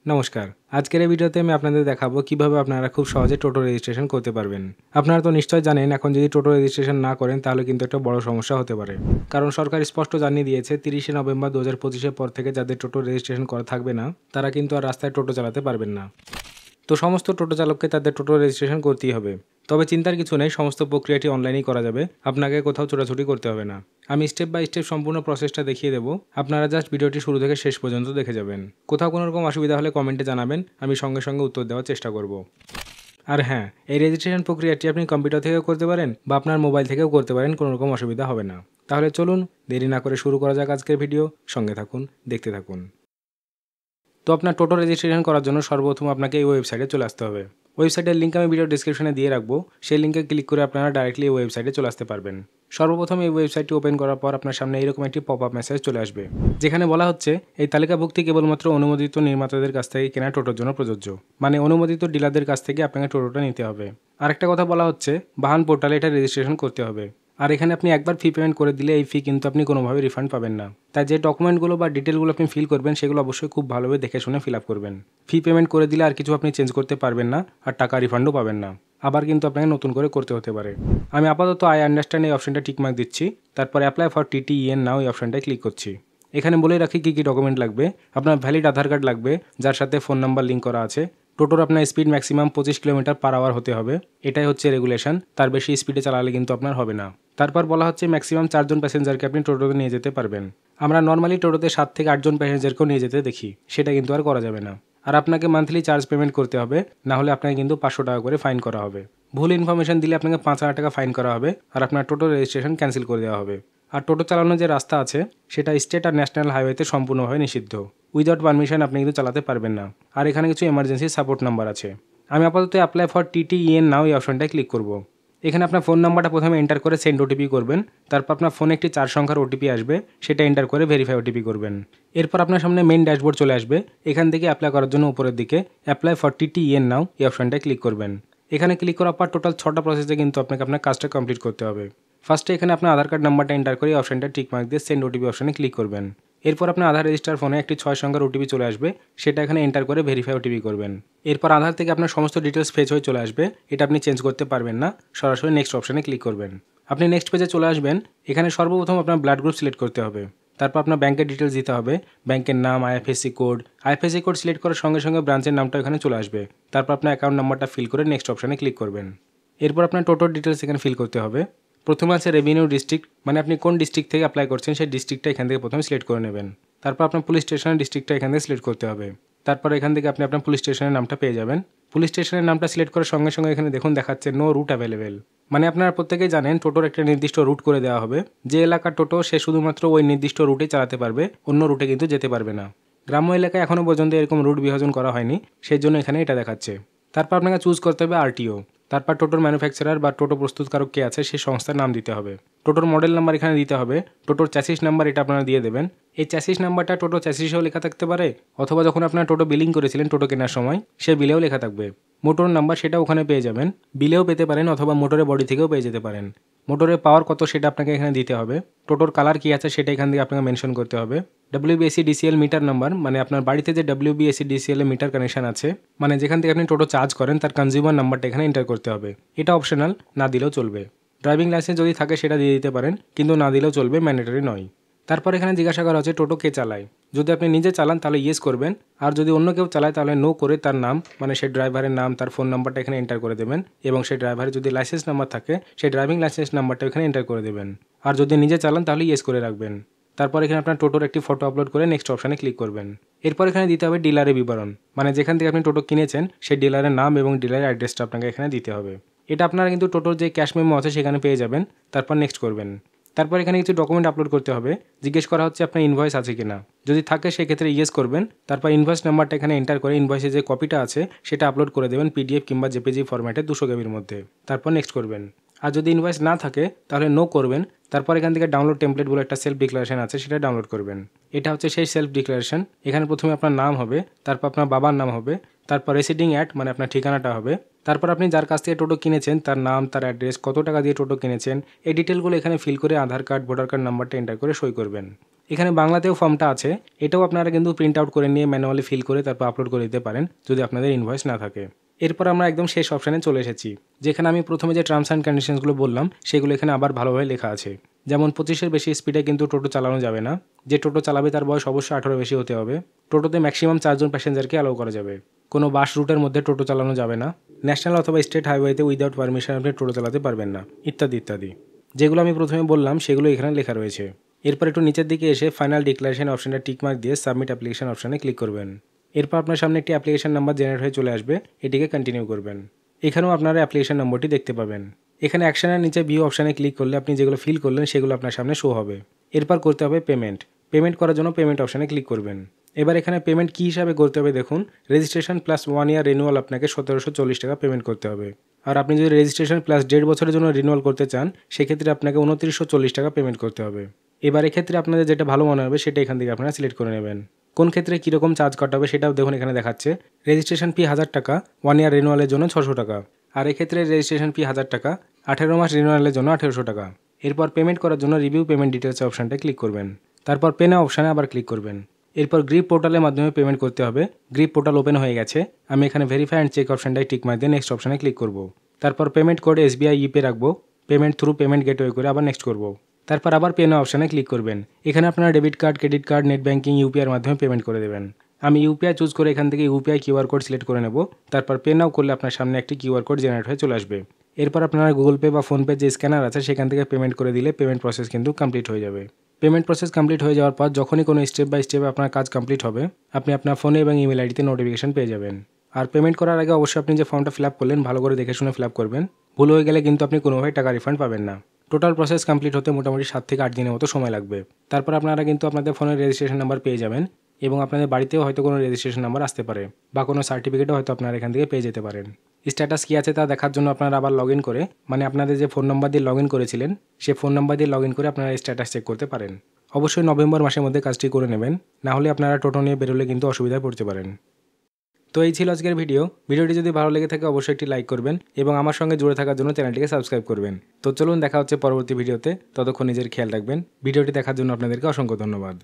নমস্কার। আজকের এই ভিডিওতে আমি আপনাদের দেখাবো কিভাবে আপনারা খুব সহজে টোটো রেজিস্ট্রেশন করতে পারবেন। আপনারা তো নিশ্চয়ই জানেন এখন যদি টোটো রেজিস্ট্রেশন না করেন তাহলে কিন্তু একটা বড় সমস্যা হতে পারে। কারণ সরকার স্পষ্ট জানিয়ে দিয়েছে 30শে নভেম্বর 2025 এর পর থেকে যাদের টোটো রেজিস্ট্রেশন করা থাকবে না তারা কিন্তু আর রাস্তায় টোটো চালাতে পারবেন না। তো সমস্ত টোটো চালককে তাদের টোটো রেজিস্ট্রেশন করতেই হবে। তবে চিন্তার কিছু নেই, সমস্ত প্রক্রিয়াটি অনলাইনেই করা যাবে, আপনাকে কোথাও ছোটাছুটি করতে হবে না। আমি স্টেপ বাই স্টেপ সম্পূর্ণ প্রসেসটা দেখিয়ে দেবো, আপনারা জাস্ট ভিডিওটি শুরু থেকে শেষ পর্যন্ত দেখে যাবেন। কোথাও কোনো রকম অসুবিধা হলে কমেন্টে জানাবেন, আমি সঙ্গে সঙ্গে উত্তর দেওয়ার চেষ্টা করব। আর হ্যাঁ, এই রেজিস্ট্রেশন প্রক্রিয়াটি আপনি কম্পিউটার থেকেও করতে পারেন বা আপনার মোবাইল থেকেও করতে পারেন, কোনো রকম অসুবিধা হবে না। তাহলে চলুন দেরি না করে শুরু করা যাক আজকের ভিডিও। সঙ্গে থাকুন, দেখতে থাকুন। তো আপনার টোটো রেজিস্ট্রেশন করার জন্য সর্বপ্রথম আপনাকে এই ওয়েবসাইটে চলে আসতে হবে। ওয়েবসাইটের লিঙ্ক আমি ভিডিও ডিসক্রিপশনে দিয়ে রাখবো, সেই লিঙ্কে ক্লিক করে আপনারা ডাইরেক্টলি এই ওয়েবসাইটে চলে আসতে পারবেন। সর্বপ্রথম এই ওয়েবসাইটটি ওপেন করার পর আপনার সামনে এইরকম একটি পপ আপ মেসেজ চলে আসবে, যেখানে বলা হচ্ছে এই তালিকাভুক্তি কেবলমাত্র অনুমোদিত নির্মাতাদের কাছ থেকে কেনা টোটোর জন্য প্রযোজ্য, মানে অনুমোদিত ডিলারদের কাছ থেকে আপনাকে টোটোটা নিতে হবে। আরেকটা কথা বলা হচ্ছে বাহন পোর্টালে এটা রেজিস্ট্রেশন করতে হবে। আর এখানে আপনি একবার ফি পেমেন্ট করে দিলে এই ফি কিন্তু আপনি কোনোভাবে রিফান্ড পাবেন না। তাই যে ডকুমেন্টগুলো বা ডিটেলগুলো আপনি ফিল করবেন সেগুলো অবশ্যই খুব ভালোভাবে দেখে শুনে ফিল আপ করবেন। ফি পেমেন্ট করে দিলে আর কিছু আপনি চেঞ্জ করতে পারবেন না, আর টাকা রিফান্ডও পাবেন না। আবার কিন্তু আপনাকে নতুন করে করতে হতে পারে। আমি আপাতত আই আন্ডারস্ট্যান্ড এই অপশনটা টিকমার্ক দিচ্ছি, তারপর অ্যাপ্লাই ফর টিটিইএন নাও এই অপশনটায় ক্লিক করছি। এখানে বলে রাখি কী কী ডকুমেন্ট লাগবে। আপনার ভ্যালিড আধার কার্ড লাগবে, যার সাথে ফোন নাম্বার লিঙ্ক করা আছে। টোটোর আপনার speed maximum 25 kilometre per hour হতে হবে, এটাই হচ্ছে রেগুলেশন। তার বেশি স্পিডে চালালে কিন্তু আপনার হবে না। তারপর বলা হচ্ছে ম্যাক্সিমাম 4 জন প্যাসেঞ্জারকে আপনি টোটোতে নিয়ে যেতে পারবেন। আমরা নর্মালি টোটোতে 7 থেকে 8 জন প্যাসেঞ্জারকেও নিয়ে যেতে দেখি, সেটা কিন্তু আর করা যাবে না। আর আপনাকে মান্থলি চার্জ পেমেন্ট করতে হবে, না হলে আপনাকে কিন্তু 500 টাকা করে ফাইন করা হবে। ভুল ইনফরমেশন দিলে আপনাকে 5,000 টাকা ফাইন করা হবে, আর আপনার টোটো রেজিস্ট্রেশন ক্যান্সেল করে দেওয়া হবে। আর টোটো চালানোর যে রাস্তা আছে সেটা স্টেট আর ন্যাশনাল হাইওয়েতে সম্পূর্ণভাবে নিষিদ্ধ। উইদাউট পারমিশন আপনি কিন্তু চালাতে পারবেন না। আর এখানে কিছু এমার্জেন্সি সাপোর্ট নাম্বার আছে। আমি আপাতত অ্যাপ্লাই ফর টিটিইএন নাও এই অপশনটায় ক্লিক করব। এখানে আপনার ফোন নাম্বারটা প্রথমে এন্টার করে সেন্ড ওটিপি করবেন। তারপর আপনার ফোনে একটি 4 সংখ্যার ওটিপি আসবে, সেটা এন্টার করে ভেরিফাই ওটিপি করবেন। এরপর আপনার সামনে মেইন ড্যাশবোর্ড চলে আসবে। এখান থেকে অ্যাপ্লাই করার জন্য উপরের দিকে অ্যাপ্লাই ফর টিটিইএন নাও এই অপশনটায় ক্লিক করবেন। এখানে ক্লিক করার পর টোটাল 6টা প্রসেসে কিন্তু আপনাকে আপনার কাজটা কমপ্লিট করতে হবে। ফার্স্টে এখানে আপনার আধার কার্ড নাম্বারটা এন্টার করে অপশনটা টিকমার্ক দিয়ে সেন্ড ওটিপি অপশনে ক্লিক করবেন। এরপর আপনার আধার রেজিস্টার ফোনে একটি 6 সংখ্যার ওটিপি চলে আসবে, সেটা এখানে এন্টার করে ভেরিফাই ওটিপি করবেন। এরপর আধার থেকে আপনার সমস্ত ডিটেলস ফেচ হয়ে চলে আসবে, এটা আপনি চেঞ্জ করতে পারবেন না। সরাসরি নেক্সট অপশনে ক্লিক করবেন। আপনি নেক্সট পেজে চলে আসবেন। এখানে সর্বপ্রথম আপনার ব্লাড গ্রুপ সিলেক্ট করতে হবে। তারপর আপনার ব্যাংকের ডিটেলস দিতে হবে, ব্যাংকের নাম, IFSC code. IFSC code select করার সঙ্গে সঙ্গে ব্রাঞ্চের নামটা এখানে চলে আসবে। তারপর আপনার অ্যাকাউন্ট নাম্বারটা ফিল করে নেক্সট অপশনে ক্লিক করবেন। এরপর আপনার টোটাল ডিটেলস এখানে ফিল করতে হবে। প্রথমে আছে রেভিনিউ ডিস্ট্রিক্ট, মানে আপনি কোন ডিস্ট্রিক্ট থেকে অ্যাপ্লাই করছেন সেই ডিস্ট্রিক্টটা এখান থেকে প্রথমে সিলেক্ট করে নেবেন। তারপর আপনার পুলিশ স্টেশনের ডিস্ট্রিক্টটা এখান থেকে সিলেক্ট করতে হবে। তারপর এখান থেকে আপনি আপনার পুলিশ স্টেশনের নামটা পেয়ে যাবেন। পুলিশ স্টেশনের নামটা সিলেক্ট করার সঙ্গে সঙ্গে এখানে দেখুন দেখাচ্ছে নো রুট অ্যাভেলেবেল, মানে আপনারা প্রত্যেকেই জানেন টোটোর একটা নির্দিষ্ট রুট করে দেওয়া হবে। যে এলাকার টোটো সে শুধুমাত্র ওই নির্দিষ্ট রুটে চালাতে পারবে, অন্য রুটে কিন্তু যেতে পারবে না। গ্রাম্য এলাকায় এখনও পর্যন্ত এরকম রুট বিভাজন করা হয়নি, সেই জন্য এখানে এটা দেখাচ্ছে। তারপর আপনাকে চুজ করতে হবে আরটিও। তারপর টোটোর ম্যানুফ্যাকচারার বা টোটো প্রস্তুতকারক কে আছে সেই সংস্থার নাম দিতে হবে। টোটোর মডেল নাম্বার এখানে দিতে হবে। টোটোর চ্যাসিস নাম্বার এটা আপনারা দিয়ে দেবেন। এই চ্যাসিস নাম্বারটা টোটো চ্যাসিসেও লেখা থাকতে পারে, অথবা যখন আপনার টোটো বিলিং করেছিলেন টোটো কেনার সময় সে বিলেও লেখা থাকবে। মোটর নাম্বার সেটা ওখানে পেয়ে যাবেন, বিলেও পেতে পারেন অথবা মোটরের বডি থেকেও পেয়ে যেতে পারেন। মোটরের পাওয়ার কত সেটা আপনাকে এখানে দিতে হবে। টোটোর কালার কী আছে সেটা এখান থেকে আপনাকে মেনশন করতে হবে। WBSC DCL মিটার নাম্বার, মানে আপনার বাড়িতে যে WBSC DCL এর মিটার কানেকশন আছে, মানে যেখান থেকে আপনি টোটো চার্জ করেন তার কনজিউমার নাম্বারটা এখানে এন্টার করতে হবে। এটা অপশনাল, না দিলেও চলবে। ড্রাইভিং লাইসেন্স যদি থাকে সেটা দিয়ে দিতে পারেন, কিন্তু না দিলেও চলবে, ম্যান্ডেটরি নয়। তারপর এখানে জিজ্ঞাসা করা হচ্ছে টোটো কে চালায়। যদি আপনি নিজে চালান তাহলে ইয়েস করবেন, আর যদি অন্য কেউ চালায় তাহলে নো করে তার নাম, মানে সেই ড্রাইভারের নাম, তার ফোন নাম্বারটা এখানে এন্টার করে দেবেন, এবং সেই ড্রাইভারের যদি লাইসেন্স নাম্বার থাকে সেই ড্রাইভিং লাইসেন্স নাম্বারটা এখানে এন্টার করে দেবেন। আর যদি নিজে চালান তাহলে ইয়েস করে রাখবেন। তারপর এখানে আপনার টোটোর একটি ফটো আপলোড করে নেক্সট অপশানে ক্লিক করবেন। এরপর এখানে দিতে হবে ডিলারের বিবরণ, মানে যেখান থেকে আপনি টোটো কিনেছেন সেই ডিলারের নাম এবং ডিলারের অ্যাড্রেসটা আপনাকে এখানে দিতে হবে। এটা আপনারা কিন্তু টোটোর যে ক্যাশ মেমো আছে সেখানে পেয়ে যাবেন। তারপর নেক্সট করবেন। তারপর এখানে কিছু ডকুমেন্ট আপলোড করতে হবে। জিজ্ঞেস করা হচ্ছে আপনার ইনভয়েস আছে কিনা, যদি থাকে সেক্ষেত্রে ইয়েস করবেন। তারপর ইনভয়েস নাম্বারটা এখানে এন্টার করে ইনভয়েসে যে কপিটা আছে সেটা আপলোড করে দেবেন PDF কিংবা JPG ফরম্যাটে 200 KB মধ্যে। তারপর নেক্সট করবেন। আর যদি ইনভয়েস না থাকে তাহলে নো করবেন। তারপর এখান থেকে ডাউনলোড টেমপ্লেট বলে একটা সেলফ ডিক্লারেশন আছে, সেটা ডাউনলোড করবেন। এটা হচ্ছে সেই সেলফ ডিক্লারেশন। এখানে প্রথমে আপনার নাম হবে, তারপর আপনার বাবার নাম হবে, তারপর রেসিডিং অ্যাট মানে আপনার ঠিকানাটা হবে, তারপর আপনি যার কাছ থেকে টোটো কিনেছেন তার নাম, তার অ্যাড্রেস, কত টাকা দিয়ে টোটো কিনেছেন, এই ডিটেলগুলো এখানে ফিল করে আধার কার্ড, ভোটার কার্ড নাম্বারটা এন্টার করে সই করবেন। এখানে বাংলাতেও ফর্মটা আছে, এটাও আপনারা কিন্তু প্রিন্ট আউট করে নিয়ে ম্যানুয়ালি ফিল করে তারপর আপলোড করে দিতে পারেন যদি আপনাদের ইনভয়েস না থাকে। এরপর আমরা একদম শেষ অপশানে চলে এসেছি, যেখানে আমি প্রথমে যে টার্মস অ্যান্ড কন্ডিশনসগুলো বললাম সেগুলো এখানে আবার ভালোভাবে লেখা আছে। যেমন 25-এর বেশি স্পিডে কিন্তু টোটো চালানো যাবে না, যে টোটো চালাবে তার বয়স অবশ্যই 18 বেশি হতে হবে, টোটোতে ম্যাক্সিমাম 4 জন প্যাসেঞ্জারকে অ্যালাউ করা যাবে, কোনো বাস রুটের মধ্যে টোটো চালানো যাবে না, ন্যাশনাল অথবা স্টেট হাইওয়েতে উইদাউট পারমিশন আপনি টোটো চালাতে পারবেন না, ইত্যাদি ইত্যাদি। যেগুলো আমি প্রথমে বললাম সেগুলো এখানে লেখা রয়েছে। এরপর একটু নিচের দিকে এসে ফাইনাল ডিক্লারেশন অপশানটা টিকমার্ক দিয়ে সাবমিট অ্যাপ্লিকেশন অপশানে ক্লিক করবেন। এরপর আপনার সামনে একটি অ্যাপ্লিকেশন নাম্বার জেনারেট হয়ে চলে আসবে, এটিকে কন্টিনিউ করবেন। এখানেও আপনারা অ্যাপ্লিকেশন নম্বরটি দেখতে পাবেন। এখানে অ্যাকশনের নিচে ভিউ অপশানে ক্লিক করলে আপনি যেগুলো ফিল করলেন সেগুলো আপনার সামনে শো হবে। এরপর করতে হবে পেমেন্ট করার জন্য পেমেন্ট অপশানে ক্লিক করবেন। এবার এখানে পেমেন্ট কী হিসাবে করতে হবে দেখুন, রেজিস্ট্রেশন প্লাস 1 ইয়ার রিনিউয়াল আপনাকে 1740 টাকা পেমেন্ট করতে হবে। আর আপনি যদি রেজিস্ট্রেশন প্লাস 1.5 বছরের জন্য রিনিউয়াল করতে চান সেক্ষেত্রে আপনাকে 2940 টাকা পেমেন্ট করতে হবে। এবার এক্ষেত্রে আপনাদের যেটা ভালো মনে হবে সেটা এখান থেকে আপনারা সিলেক্ট করে নেবেন। কোন ক্ষেত্রে কীরকম চার্জ কাটা হবে সেটাও দেখুন এখানে দেখাচ্ছে। রেজিস্ট্রেশন ফি 1000 টাকা, 1 ইয়ার রিনিউয়ালের জন্য 600 টাকা। আর এক্ষেত্রে রেজিস্ট্রেশন ফি 1000 টাকা, 18 মাস রিনিউয়ালের জন্য 1800 টাকা। এরপর পেমেন্ট করার জন্য রিভিউ পেমেন্ট ডিটেলস অপশানটা ক্লিক করবেন। তারপর পে নাও অপশানে আবার ক্লিক করবেন। এরপর গ্রিপ পোর্টালের মাধ্যমে পেমেন্ট করতে হবে। গ্রিপ পোর্টাল ওপেন হয়ে গেছে, আমি এখানে ভেরিফাই অ্যান্ড চেক অপশানটাই টিক মার দিয়ে নেক্সট অপশানে ক্লিক করব। তারপর পেমেন্ট কোড SBI ইপে রাখবো, পেমেন্ট থ্রু পেমেন্ট গেটওয়ে করে আবার নেক্সট করব। তারপর আবার পে নাও অপশানে ক্লিক করবেন। এখানে আপনারা debit card, credit card, net banking, ইউপিআইয়ের মাধ্যমে পেমেন্ট করে দেবেন। আমি ইউপিআই চুজ করে এখান থেকে ইউপিআই কিউআর কোড সিলেক্ট করে নেব। তারপর পে নাও করলে আপনার সামনে একটি কিউআর কোড জেনারেট হয়ে চলে আসবে। এরপর আপনারা গুগল পে বা ফোনপে যে স্ক্যানার আছে সেখান থেকে পেমেন্ট করে দিলে পেমেন্ট প্রসেস কিন্তু কমপ্লিট হয়ে যাবে। পেমেন্ট প্রসেস কমপ্লিট হয়ে যাওয়ার পর যখনই কোনো স্টেপ বাই স্টেপ আপনার কাজ কমপ্লিট হবে আপনি আপনার ফোনে এবং ইমেল আইডিতে নোটিফিকেশন পেয়ে যাবেন। আর পেমেন্ট করার আগে অবশ্যই আপনি যে ফর্মটা ফিল আপ করলেন ভালো করে দেখে শুনে ফিল আপ করবেন, ভুল হয়ে গেলে কিন্তু আপনি কোনোভাবে টাকা রিফান্ড পাবেন না। টোটাল প্রসেস কমপ্লিট হতে মোটামুটি 7 থেকে 8 দিনের মতো সময় লাগবে। তারপর আপনারা কিন্তু আপনাদের ফোনের রেজিস্ট্রেশন নাম্বার পেয়ে যাবেন এবং আপনাদের বাড়িতেও হয়তো কোনো রেজিস্ট্রেশন নাম্বার আসতে পারে বা কোনো সার্টিফিকেটও হয়তো আপনারা এখান থেকে পেয়ে যেতে পারেন। স্ট্যাটাস কী আছে তা দেখার জন্য আপনারা আবার লগ ইন করে, মানে আপনাদের যে ফোন নাম্বার দিয়ে লগ ইন করেছিলেন সে ফোন নাম্বার দিয়ে লগ ইন করে আপনারা স্ট্যাটাস চেক করতে পারেন। অবশ্যই নভেম্বর মাসের মধ্যে কাজটি করে নেবেন, না হলে আপনারা টোটো নিয়ে বেরোলে কিন্তু অসুবিধায় পড়তে পারেন। তো এই ছিল আজকের ভিডিওটি যদি ভালো লেগে থাকে অবশ্যই একটি লাইক করবেন এবং আমার সঙ্গে জুড়ে থাকার জন্য চ্যানেলটিকে সাবস্ক্রাইব করবেন। তো চলুন দেখা হচ্ছে পরবর্তী ভিডিওতে, ততক্ষণ নিজের খেয়াল রাখবেন। ভিডিওটি দেখার জন্য আপনাদেরকে অসংখ্য ধন্যবাদ।